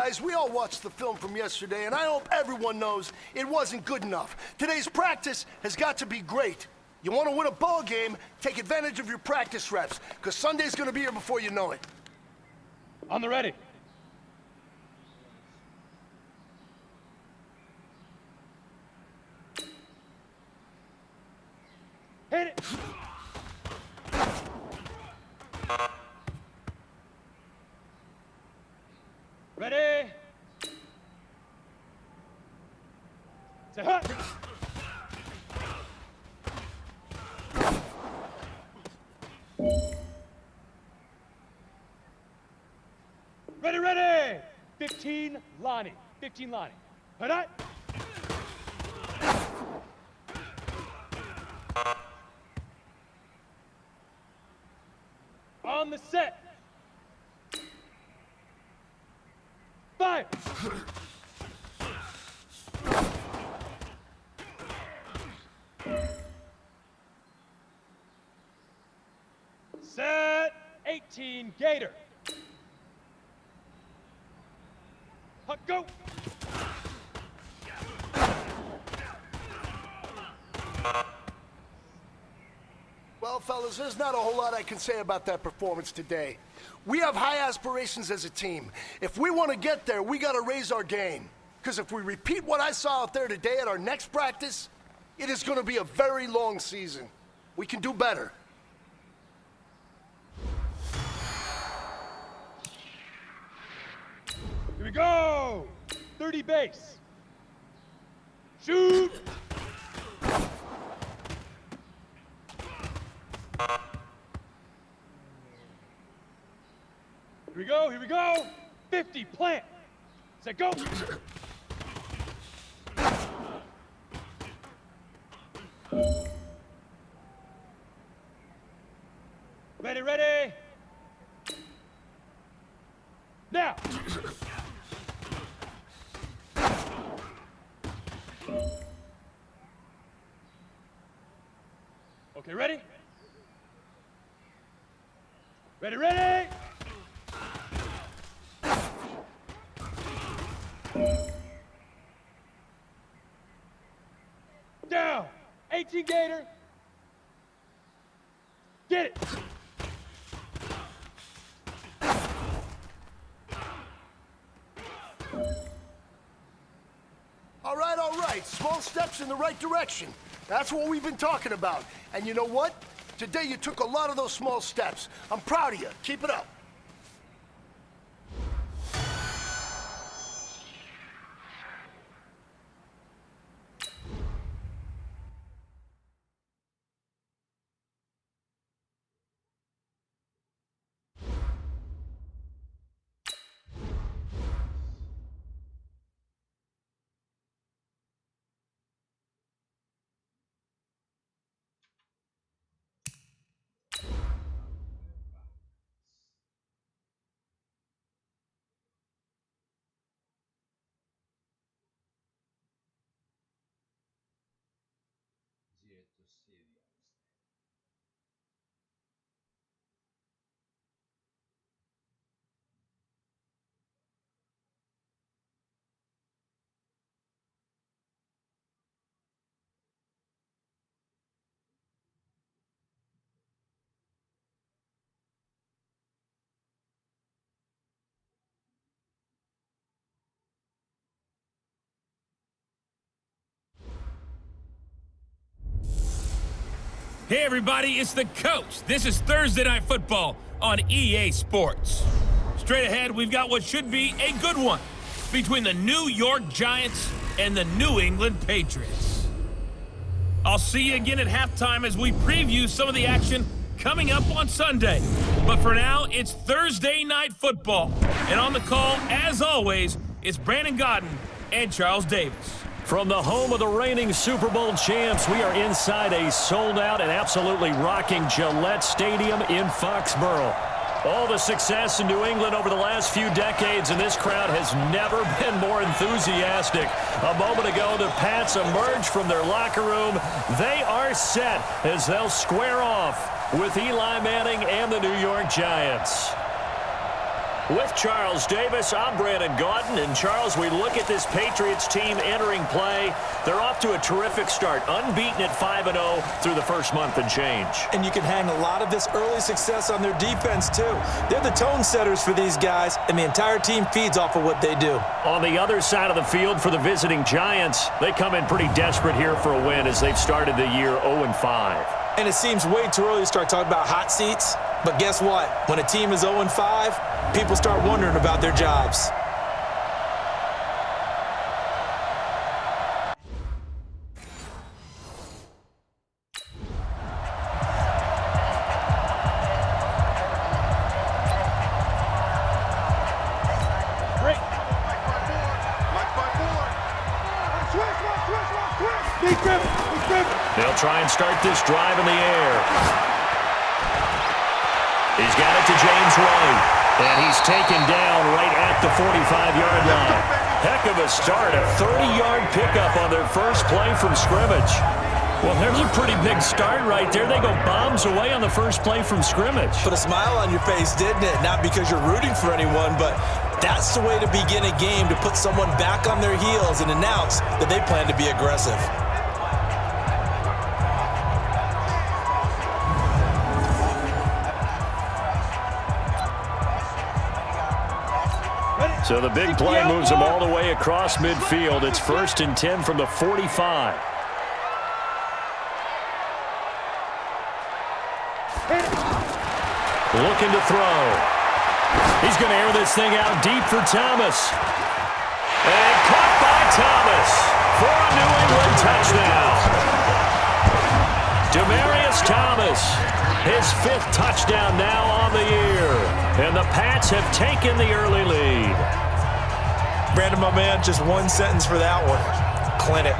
guys, we all watched the film from yesterday, and I hope everyone knows it wasn't good enough. Today's practice has got to be great. You want to win a ball game, take advantage of your practice reps, because Sunday's going to be here before you know it. On the ready. Hit it! Ready? Say hut! Ready, ready! 15, Lonnie. 15, Lonnie. Hut up! On the set. Fire! Set 18, Gator. Huck, go! Well, fellas, there's not a whole lot I can say about that performance today. We have high aspirations as a team. If we want to get there, we got to raise our game. Because if we repeat what I saw out there today at our next practice, it is going to be a very long season. We can do better. Here we go! 30 base. Shoot! Here we go, here we go! 50, plant! Set, go! Ready, ready! Now! Okay, ready? Ready, ready! Down! 18 Gator! Get it! All right. Small steps in the right direction. That's what we've been talking about. And you know what? Today you took a lot of those small steps. I'm proud of you. Keep it up. Hey everybody, it's the coach. This is Thursday Night Football on EA Sports. Straight ahead, we've got what should be a good one between the New York Giants and the New England Patriots. I'll see you again at halftime as we preview some of the action coming up on Sunday. But for now, it's Thursday Night Football. And on the call, as always, it's Brandon Godden and Charles Davis. From the home of the reigning Super Bowl champs, we are inside a sold-out and absolutely rocking Gillette Stadium in Foxborough. All the success in New England over the last few decades, and this crowd has never been more enthusiastic. A moment ago, the Pats emerged from their locker room. They are set as they'll square off with Eli Manning and the New York Giants. With Charles Davis, I'm Brandon Gaudin. And, Charles, we look at this Patriots team entering play. They're off to a terrific start, unbeaten at 5-0 through the first month and change. And you can hang a lot of this early success on their defense, too. They're the tone setters for these guys, and the entire team feeds off of what they do. On the other side of the field for the visiting Giants, they come in pretty desperate here for a win as they've started the year 0-5. And it seems way too early to start talking about hot seats. But guess what? When a team is 0-5, people start wondering about their jobs. They'll try and start this drive in the air. He's got it to James White. And he's taken down right at the 45-yard line. Heck of a start, a 30-yard pickup on their first play from scrimmage. Well, there's a pretty big start right there. They go bombs away on the first play from scrimmage. Put a smile on your face, didn't it? Not because you're rooting for anyone, but that's the way to begin a game, to put someone back on their heels and announce that they plan to be aggressive. So the big play moves them all the way across midfield. It's 1st and 10 from the 45. Looking to throw. He's going to air this thing out deep for Thomas. And caught by Thomas for a New England touchdown. Demaryius Thomas, his 5th touchdown now on the year. And the Pats have taken the early lead. Brandon, my man, just one sentence for that one. Clinic.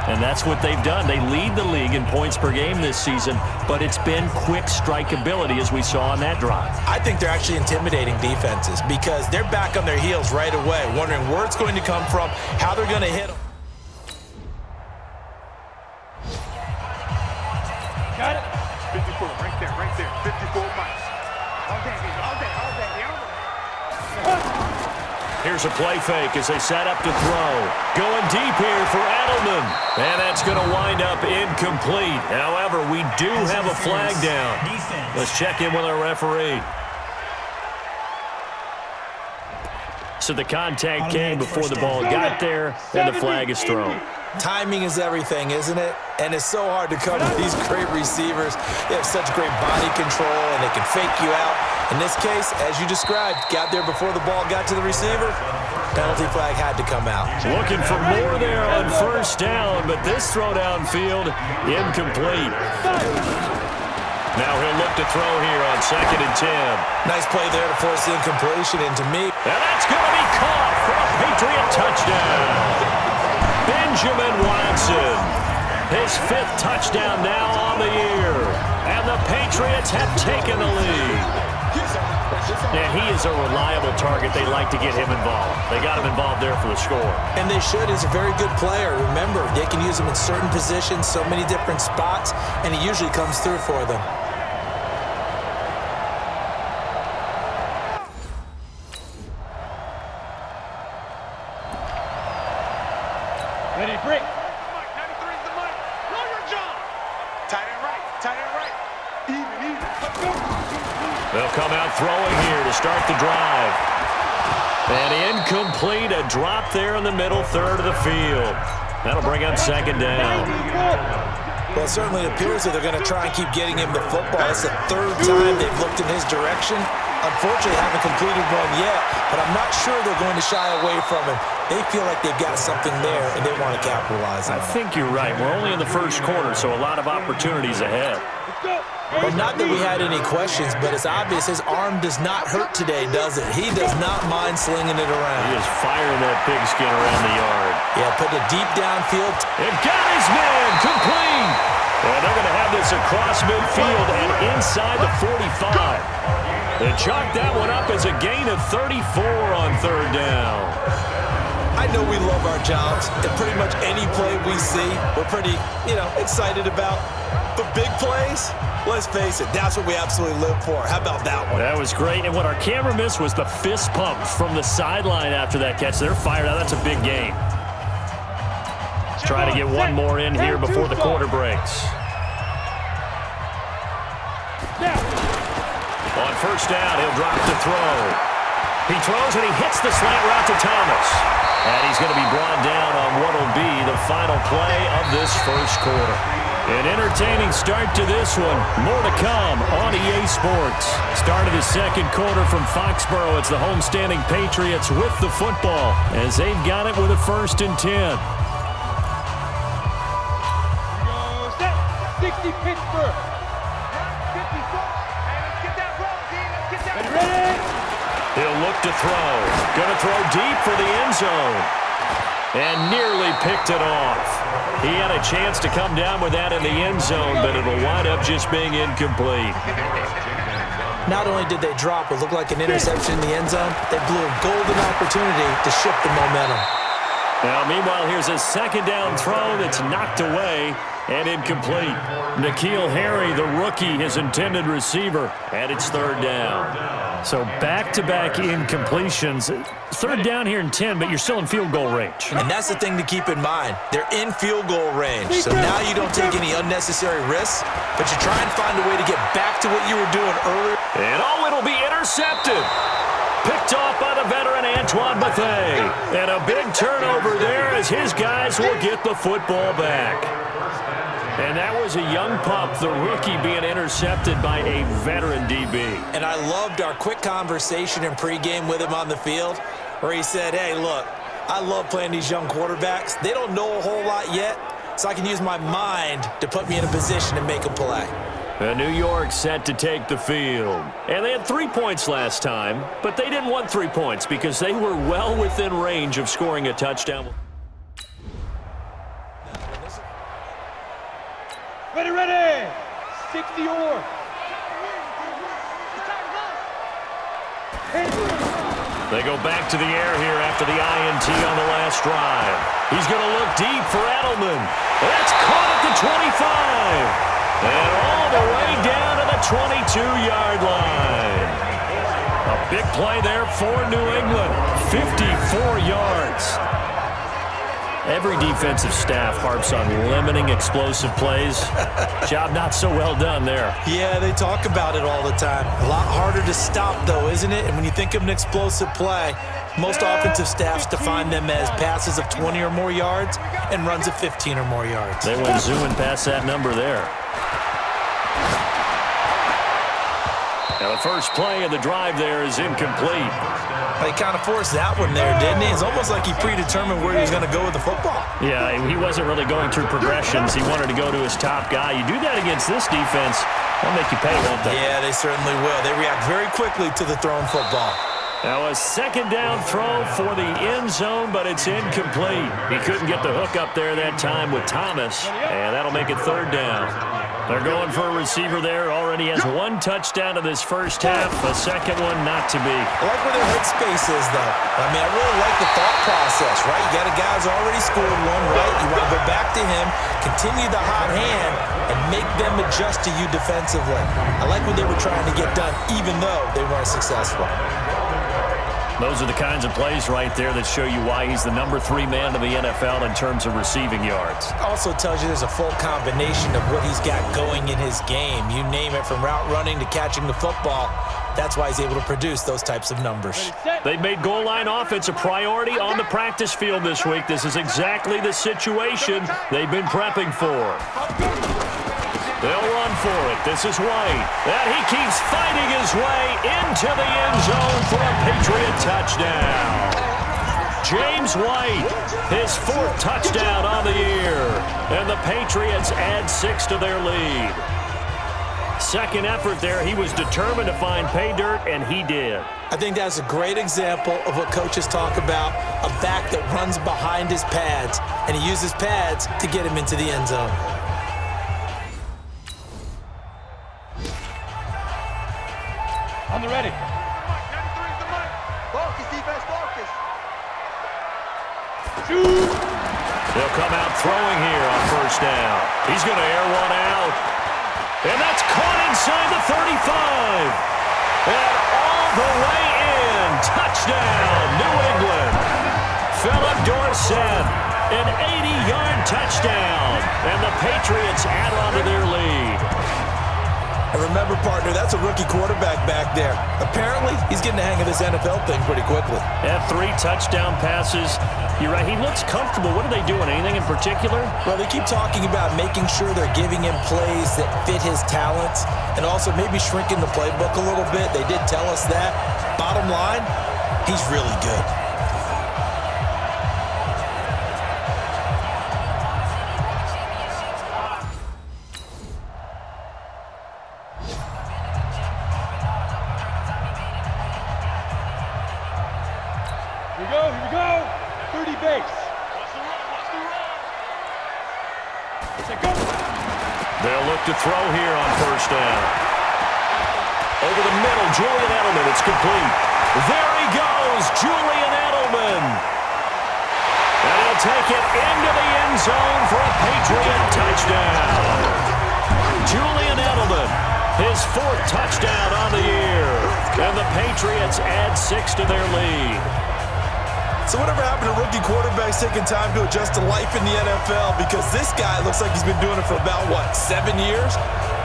And that's what they've done. They lead the league in points per game this season, but it's been quick strikeability as we saw on that drive. I think they're actually intimidating defenses because they're back on their heels right away, wondering where it's going to come from, how they're going to hit them. Got it. 54, right there, 54 miles. All day. Here's a play fake as they set up to throw. Going deep here for Edelman. And that's going to wind up incomplete. However, we do have a flag down. Let's check in with our referee. So the contact came before the ball got there, and the flag is thrown. Timing is everything, isn't it? And it's so hard to cover these great receivers. They have such great body control, and they can fake you out. In this case, as you described, got there before the ball got to the receiver. Penalty flag had to come out. Looking for more there on 1st down, but this throw downfield, incomplete. Now he'll look to throw here on 2nd and 10. Nice play there to force the incompletion, and to me, And that's going to be caught for a Patriot touchdown. Benjamin Watson, his 5th touchdown now on the year. And the Patriots have taken the lead. And he is a reliable target. They like to get him involved. They got him involved there for the score. and they should. He's a very good player. Remember, they can use him in certain positions, so many different spots, and he usually comes through for them. Ready, break. Mike, 93 is the mic. Know your job. Tight end right. Even. Let's go. They'll come out throwing here to start the drive. And incomplete, a drop there in the middle third of the field. That'll bring up 2nd down. Well, it certainly appears that they're going to try and keep getting him the football. It's the 3rd time they've looked in his direction. Unfortunately, haven't completed one yet, but I'm not sure they're going to shy away from him. They feel like they've got something there, and they want to capitalize on it. I think you're right. We're only in the 1st quarter, so a lot of opportunities ahead. Well, not that we had any questions, but it's obvious his arm does not hurt today, does it? He does not mind slinging it around. He is firing that pigskin around the yard. Yeah, putting it deep downfield. And got his man complete. And they're going to have this across midfield and inside the 45. They chalk that one up as a gain of 34 on 3rd down. I know we love our jobs, and pretty much any play we see, we're pretty, excited about. The big plays, let's face it, that's what we absolutely live for. How about that one? That was great. And what our camera missed was the fist pump from the sideline after that catch. They're fired out. That's a big game. Trying to get one more in here before the quarter breaks. On first down, he'll drop to throw. He throws and he hits the slant route to Thomas. And he's going to be brought down on what will be the final play of this first quarter. An entertaining start to this one. More to come on EA Sports. Start of the second quarter from Foxborough. It's the homestanding Patriots with the football as they've got it with a 1st and 10. 60 Pittsburgh. 54. Let's get that roll, D. Let's get that ready. He'll look to throw. Going to throw deep for the end zone. And nearly picked it off. He had a chance to come down with that in the end zone, but it'll wind up just being incomplete. Not only did they drop what looked like an interception in the end zone, they blew a golden opportunity to shift the momentum. Now, meanwhile, here's a second down throw that's knocked away and incomplete. N'Keal Harry, the rookie, his intended receiver, and it's 3rd down. So back-to-back incompletions. 3rd down here in 10, but you're still in field goal range. And that's the thing to keep in mind. They're in field goal range. So now you don't take any unnecessary risks, but you try and find a way to get back to what you were doing earlier. And it'll be intercepted. Picked off by the veteran Antoine Bethea. And a big turnover there as his guys will get the football back. And that was a young pup, the rookie, being intercepted by a veteran DB. And I loved our quick conversation in pregame with him on the field where he said, hey, look, I love playing these young quarterbacks. They don't know a whole lot yet, so I can use my mind to put me in a position to make a play. New York set to take the field. And they had 3 points last time, but they didn't want 3 points because they were well within range of scoring a touchdown. Ready. 60 or. They go back to the air here after the INT on the last drive. He's going to look deep for Edelman. That's caught at the 25. And all the way down to the 22-yard line. A big play there for New England. 54 yards. Every defensive staff harps on limiting explosive plays. Job not so well done there. Yeah, they talk about it all the time. A lot harder to stop, though, isn't it? And when you think of an explosive play, most offensive staffs define them as passes of 20 or more yards and runs of 15 or more yards. They went zooming past that number there. Now the first play of the drive there is incomplete. He kind of forced that one there, didn't he? It's almost like he predetermined where he was going to go with the football. Yeah, he wasn't really going through progressions. He wanted to go to his top guy. You do that against this defense, they'll make you pay, won't they? Yeah, they certainly will. They react very quickly to the thrown football. Now a second down throw for the end zone, but it's incomplete. He couldn't get the hook up there that time with Thomas, and that'll make it 3rd down. They're going for a receiver there. Already has 1 touchdown in this first half. A second one not to be. I like where their headspace is, though. I mean, I really like the thought process, right? You got a guy who's already scored one, right? You want to go back to him, continue the hot hand, and make them adjust to you defensively. I like what they were trying to get done, even though they weren't successful. Those are the kinds of plays right there that show you why he's the number 3 man in the NFL in terms of receiving yards. Also tells you there's a full combination of what he's got going in his game. You name it, from route running to catching the football. That's why he's able to produce those types of numbers. They've made goal line offense a priority on the practice field this week. This is exactly the situation they've been prepping for. They'll run for it. This is White. And he keeps fighting his way into the end zone for a Patriot touchdown. James White, his 4th touchdown on the year. And the Patriots add 6 to their lead. Second effort there, he was determined to find pay dirt, and he did. I think that's a great example of what coaches talk about, a back that runs behind his pads, and he uses pads to get him into the end zone. On the ready. 93's the mic. Focus, defense, focus. Shoot. They'll come out throwing here on first down. He's going to air one out. And that's caught inside the 35. And all the way in. Touchdown, New England. Philip Dorsett, an 80-yard touchdown. And the Patriots add on to their lead. And remember, partner, that's a rookie quarterback back there. Apparently, he's getting the hang of this NFL thing pretty quickly. Had 3 touchdown passes. You're right, he looks comfortable. What are they doing? Anything in particular? Well, they keep talking about making sure they're giving him plays that fit his talents and also maybe shrinking the playbook a little bit. They did tell us that. Bottom line, he's really good. Here we go. 30 base. They'll look to throw here on first down. Over the middle, Julian Edelman. It's complete. There he goes, Julian Edelman. And he'll take it into the end zone for a Patriot touchdown. Julian Edelman, his 4th touchdown on the year. And the Patriots add 6 to their lead. So whatever happened to rookie quarterbacks taking time to adjust to life in the NFL? Because this guy looks like he's been doing it for about, 7 years?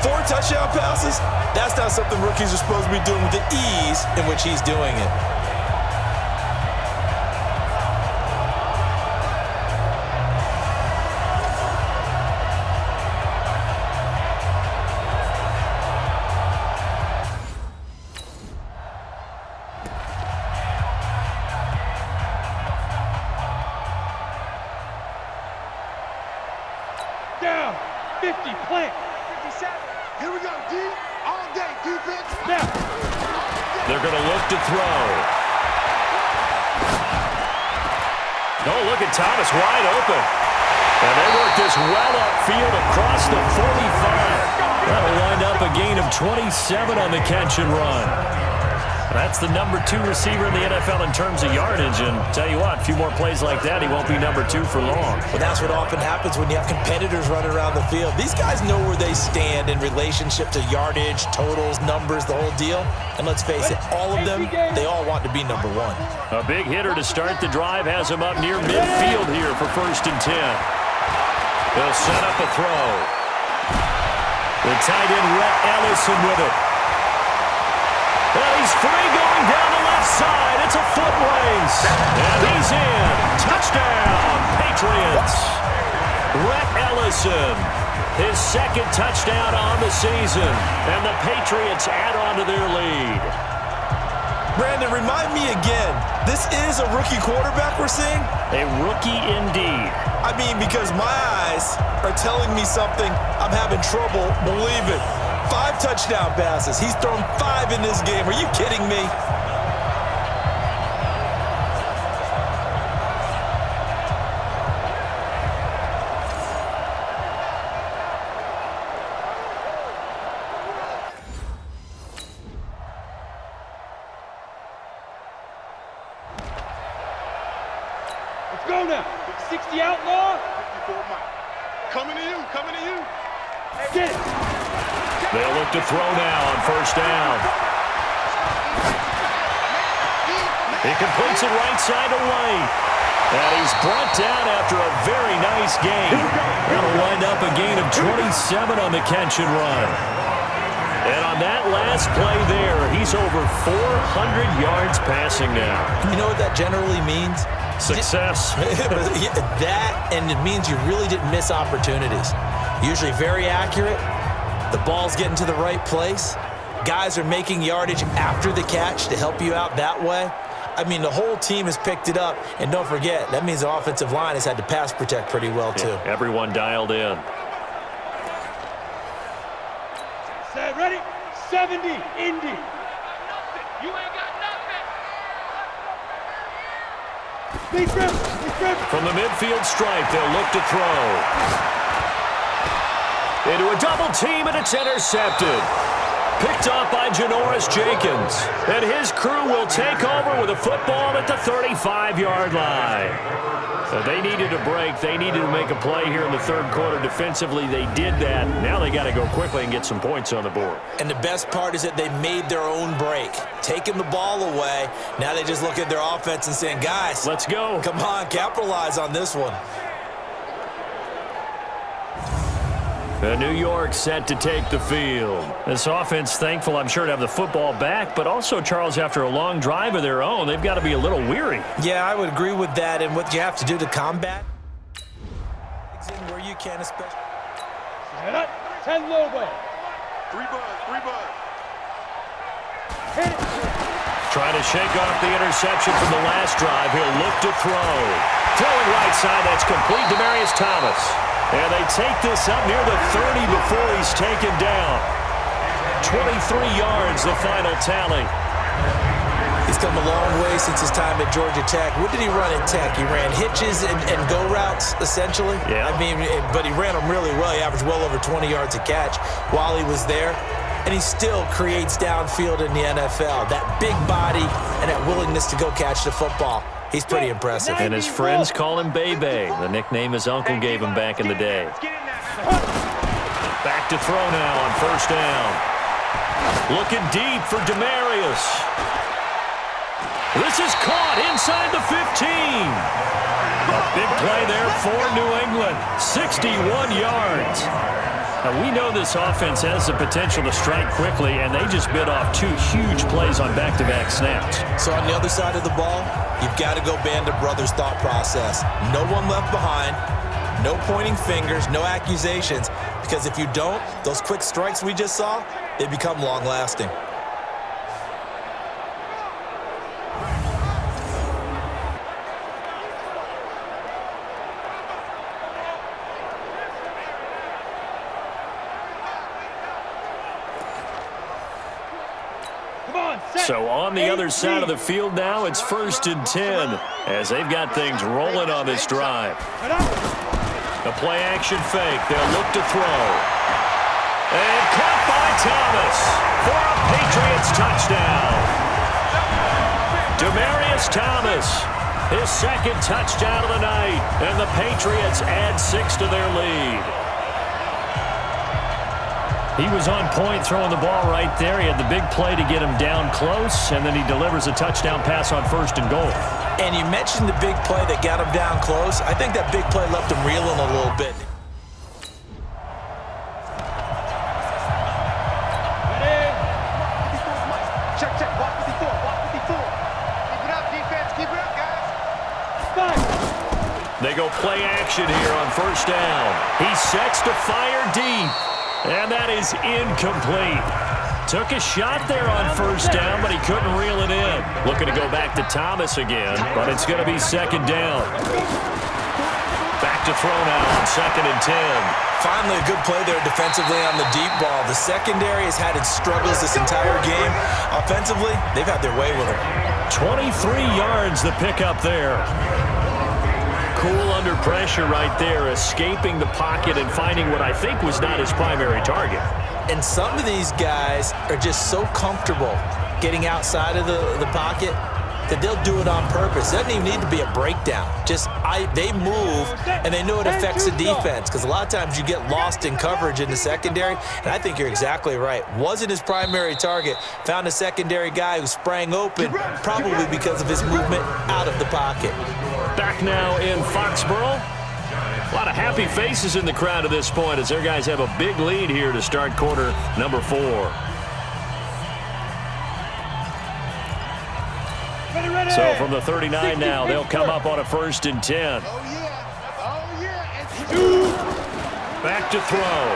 4 touchdown passes? That's not something rookies are supposed to be doing with the ease in which he's doing it. Down. 50. Plant. 57. Here we go, D. All day, defense. Now. They're going to look to throw. Oh, look at Thomas wide open. And they work this well upfield across the 45. That'll wind up a gain of 27 on the catch and run. That's the number 2 receiver in the NFL in terms of yardage. And tell you what, a few more plays like that, he won't be number 2 for long. Well, that's what often happens when you have competitors running around the field. These guys know where they stand in relationship to yardage, totals, numbers, the whole deal. And let's face it, all of them, they all want to be number 1. A big hitter to start the drive has him up near midfield here for 1st and 10. They'll set up a throw. The tight end, Rhett Ellison, with it. Well, he's free going down the left side. It's a foot race. And he's in. Touchdown, Patriots. Rhett Ellison, his 2nd touchdown on the season. And the Patriots add on to their lead. Brandon, remind me again, this is a rookie quarterback we're seeing? A rookie indeed. I mean, because my eyes are telling me something I'm having trouble believing. 5 touchdown passes. He's thrown 5 in this game. Are you kidding me? Let's go now. 60 outlaw. 54 Mike. Coming to you. Get it. They'll look to throw now on first down. He completes it right side away. And he's brought down after a very nice game. That'll wind up a gain of 27 on the catch and run. And on that last play there, he's over 400 yards passing now. You know what that generally means? Success. That, and it means you really didn't miss opportunities. Usually very accurate. The ball's getting to the right place. Guys are making yardage after the catch to help you out that way. I mean, the whole team has picked it up. And don't forget, that means the offensive line has had to pass protect pretty well, too. Yeah, everyone dialed in. Set, ready? 70, Indy. You ain't got nothing. Big rip. From the midfield stripe, they'll look to throw. Into a double team, and it's intercepted. Picked off by Janoris Jenkins. And his crew will take over with a football at the 35-yard line. They needed a break. They needed to make a play here in the third quarter. Defensively, they did that. Now they got to go quickly and get some points on the board. And the best part is that they made their own break. Taking the ball away. Now they just look at their offense and saying, guys, let's go. Come on, capitalize on this one. New York set to take the field. This offense thankful, I'm sure, to have the football back, but also, Charles, after a long drive of their own, they've got to be a little weary. Yeah, I would agree with that, and what you have to do to combat where you can, especially. 10 logo. 3 bud. Hit it. Trying to shake off the interception from the last drive. He'll look to throw. Throwing right side, that's complete. Demaryius Thomas. And they take this up near the 30 before he's taken down. 23 yards, the final tally. He's come a long way since his time at Georgia Tech. What did he run at Tech? He ran hitches and go routes, essentially. Yeah. I mean, but he ran them really well. He averaged well over 20 yards a catch while he was there. And he still creates downfield in the NFL. That big body and that willingness to go catch the football. He's pretty impressive. And his friends call him Bebe, the nickname his uncle gave him back in the day. Back to throw now on first down. Looking deep for Demaryius. This is caught inside the 15. A big play there for New England. 61 yards. Now, we know this offense has the potential to strike quickly, and they just bit off 2 huge plays on back-to-back snaps. So on the other side of the ball, you've got to go Band of Brothers thought process. No one left behind, no pointing fingers, no accusations, because if you don't, those quick strikes we just saw, they become long-lasting. So on the other side of the field now, it's 1st and 10 as they've got things rolling on this drive. A play-action fake. They'll look to throw. And caught by Thomas for a Patriots touchdown. Demaryius Thomas, his 2nd touchdown of the night, and the Patriots add 6 to their lead. He was on point throwing the ball right there. He had the big play to get him down close, and then he delivers a touchdown pass on 1st and goal. And you mentioned the big play that got him down close. I think that big play left him reeling a little bit. Check. Walk 54. Keep it up, defense. Keep it up, guys. They go play action here on 1st down. He sets to fire deep. And that is incomplete. Took a shot there on 1st down, but he couldn't reel it in. Looking to go back to Thomas again, but it's going to be 2nd down. Back to throw now on 2nd and 10. Finally, a good play there defensively on the deep ball. The secondary has had its struggles this entire game. Offensively, they've had their way with it. 23 yards the pickup there. Cool under pressure right there, escaping the pocket and finding what I think was not his primary target. And some of these guys are just so comfortable getting outside of the pocket that they'll do it on purpose. It doesn't even need to be a breakdown. They move, and they know it affects the defense, because a lot of times you get lost in coverage in the secondary, and I think you're exactly right. Wasn't his primary target. Found a secondary guy who sprang open, probably because of his movement out of the pocket. Back now in Foxborough. A lot of happy faces in the crowd at this point as their guys have a big lead here to start quarter number 4. So from the 39 now, they'll come up on a 1st and 10. Back to throw.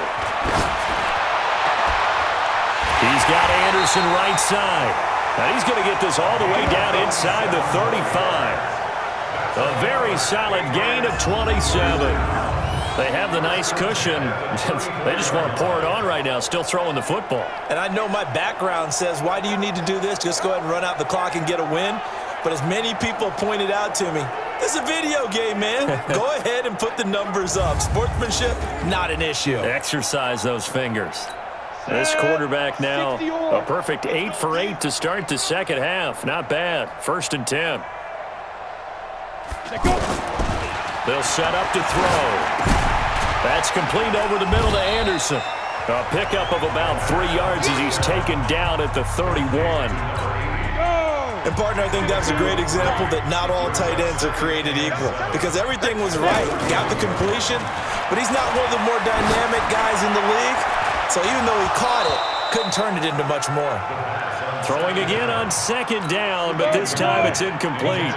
He's got Anderson right side. Now he's going to get this all the way down inside the 35. A very solid gain of 27. They have the nice cushion. They just want to pour it on right now, still throwing the football. And I know my background says, why do you need to do this? Just go ahead and run out the clock and get a win. But as many people pointed out to me, it's a video game, man. Go ahead and put the numbers up. Sportsmanship, not an issue. Exercise those fingers. This quarterback now, a perfect 8 for 8 to start the second half. Not bad. 1st and 10. They'll set up to throw. That's complete over the middle to Anderson. A pickup of about 3 yards as he's taken down at the 31. And, partner, I think that's a great example that not all tight ends are created equal because everything was right. Got the completion, but he's not one of the more dynamic guys in the league. So even though he caught it, couldn't turn it into much more. Throwing again on 2nd down, but this time it's incomplete.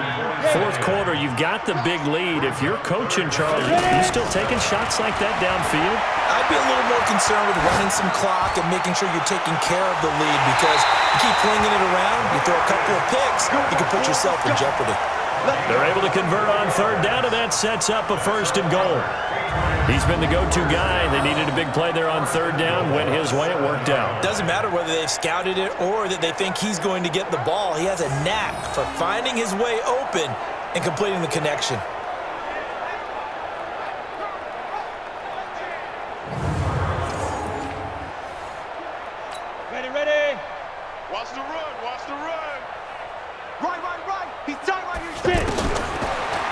4th quarter, you've got the big lead. If you're coaching, Charles, you still taking shots like that downfield? I'd be a little more concerned with running some clock and making sure you're taking care of the lead because you keep flinging it around, you throw a couple of picks, you can put yourself in jeopardy. They're able to convert on 3rd down, and that sets up a 1st and goal. He's been the go-to guy. They needed a big play there on 3rd down. Went his way. It worked out. Doesn't matter whether they've scouted it or that they think he's going to get the ball. He has a knack for finding his way open and completing the connection. Ready. Watch the run. Right. He's tight right here.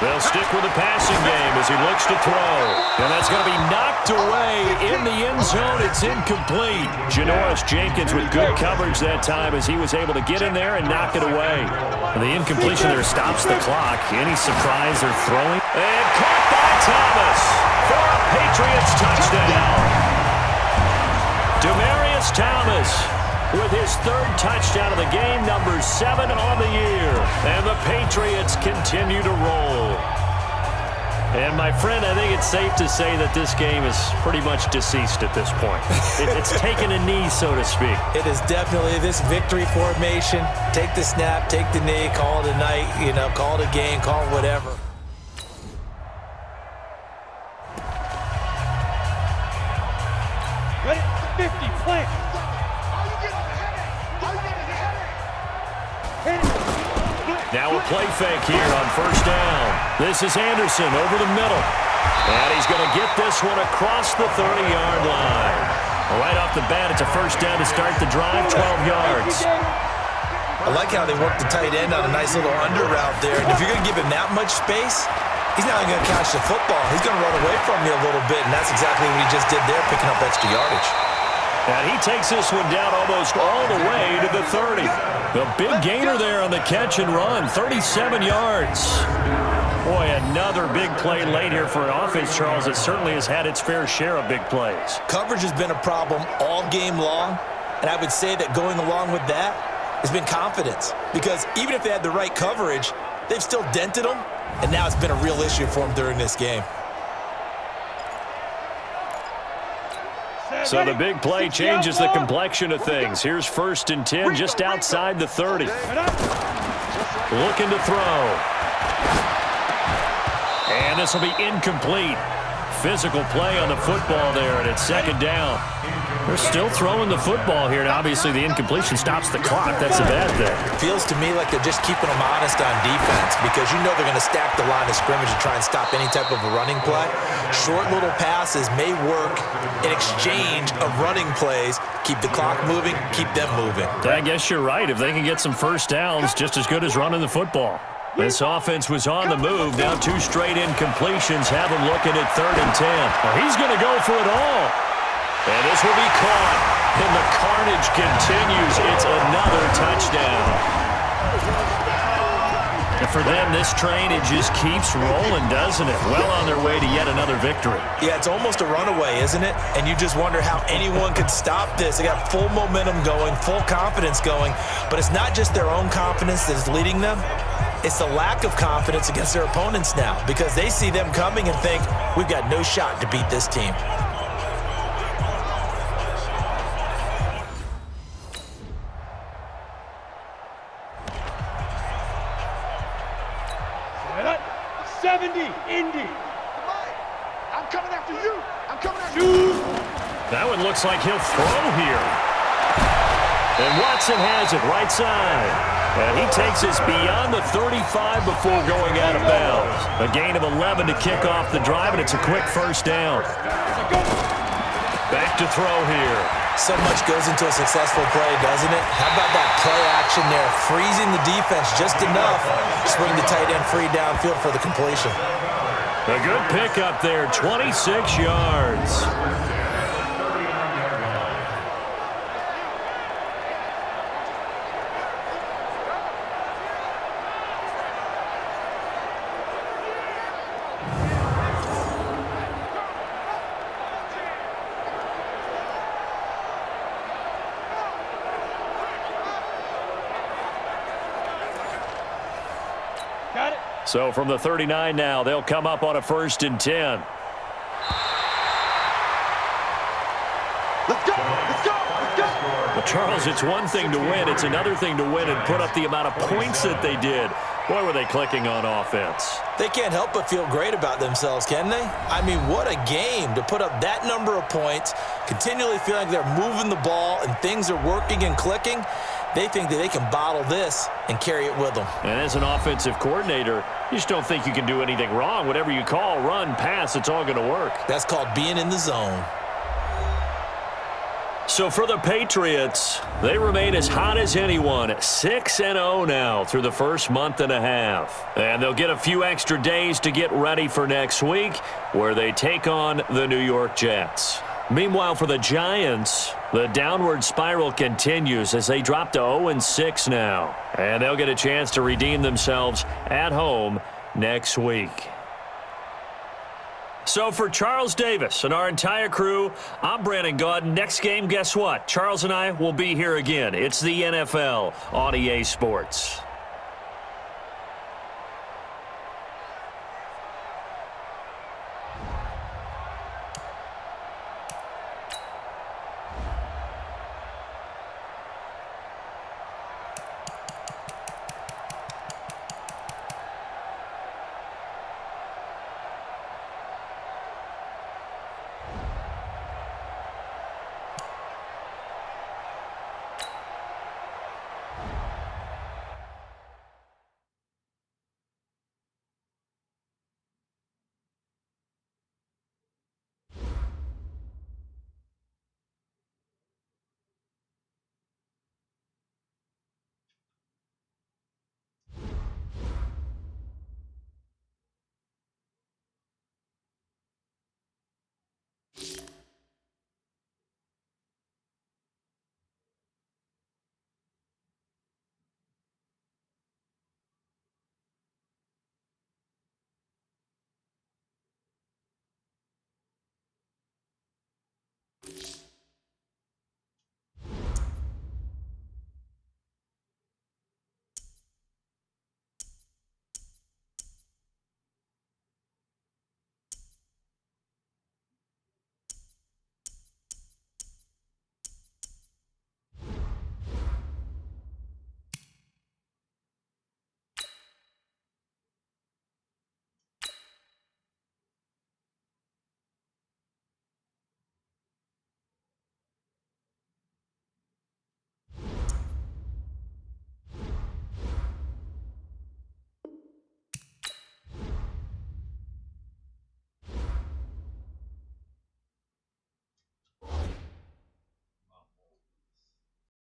They'll stick with the passing game as he looks to throw. And that's going to be knocked away in the end zone. It's incomplete. Janoris Jenkins with good coverage that time as he was able to get in there and knock it away. And the incompletion there stops the clock. Any surprise they're throwing? And caught by Thomas for a Patriots touchdown. Demaryius Thomas with his 3rd touchdown of the game, number 7 on the year. And the Patriots continue to roll. And, my friend, I think it's safe to say that this game is pretty much deceased at this point. It's taken a knee, so to speak. It is definitely this victory formation. Take the snap, take the knee, call it a night, call it a game, call it whatever. Ready? 50, play. Now a play fake here on 1st down. This is Anderson over the middle. And he's going to get this one across the 30-yard line. Right off the bat, it's a 1st down to start the drive, 12 yards. I like how they work the tight end on a nice little under route there. And if you're going to give him that much space, he's not going to catch the football. He's going to run away from you a little bit, and that's exactly what he just did there, picking up extra yardage. And he takes this one down almost all the way to the 30. The big gainer there on the catch and run, 37 yards. Boy, another big play late here for an offense, Charles. It certainly has had its fair share of big plays. Coverage has been a problem all game long, and I would say that going along with that has been confidence. Because even if they had the right coverage, they've still dented them, and now it's been a real issue for them during this game. So the big play changes the complexion of things. Here's 1st and 10 just outside the 30. Looking to throw. And this will be incomplete. Physical play on the football there, and it's 2nd down. They're still throwing the football here, and obviously the incompletion stops the clock. That's a bad thing. Feels to me like they're just keeping them honest on defense because you know they're going to stack the line of scrimmage and try and stop any type of a running play. Short little passes may work in exchange of running plays. Keep the clock moving, keep them moving. I guess you're right. If they can get some 1st downs, just as good as running the football. This offense was on the move. Now 2 straight incompletions have him looking at 3rd and 10. Well, he's going to go for it all. And this will be caught. And the carnage continues. It's another touchdown. And for them, this train, it just keeps rolling, doesn't it? Well on their way to yet another victory. Yeah, it's almost a runaway, isn't it? And you just wonder how anyone could stop this. They got full momentum going, full confidence going. But it's not just their own confidence that is leading them. It's the lack of confidence against their opponents now because they see them coming and think, we've got no shot to beat this team. Indy. I'm coming after you. I'm coming after you. That one looks like he'll throw here. And Watson has it right side. And he takes us beyond the 35 before going out of bounds. A gain of 11 to kick off the drive, and it's a quick 1st down. Back to throw here. So much goes into a successful play, doesn't it? How about that play action there? Freezing the defense just enough to swing the tight end free downfield for the completion. A good pickup there, 26 yards. So from the 39 now, they'll come up on a 1st and 10. Let's go! Let's go! Let's go! Well, Charles, it's one thing to win. It's another thing to win and put up the amount of points that they did. Boy, were they clicking on offense. They can't help but feel great about themselves, can they? I mean, what a game to put up that number of points, continually feeling like they're moving the ball and things are working and clicking. They think that they can bottle this and carry it with them. And as an offensive coordinator, you just don't think you can do anything wrong. Whatever you call, run, pass, it's all going to work. That's called being in the zone. So for the Patriots, they remain as hot as anyone, 6-0 now through the first month and a half. And they'll get a few extra days to get ready for next week, where they take on the New York Jets. Meanwhile, for the Giants, the downward spiral continues as they drop to 0-6 now. And they'll get a chance to redeem themselves at home next week. So for Charles Davis and our entire crew, I'm Brandon Gaudin. Next game, guess what? Charles and I will be here again. It's the NFL on EA Sports.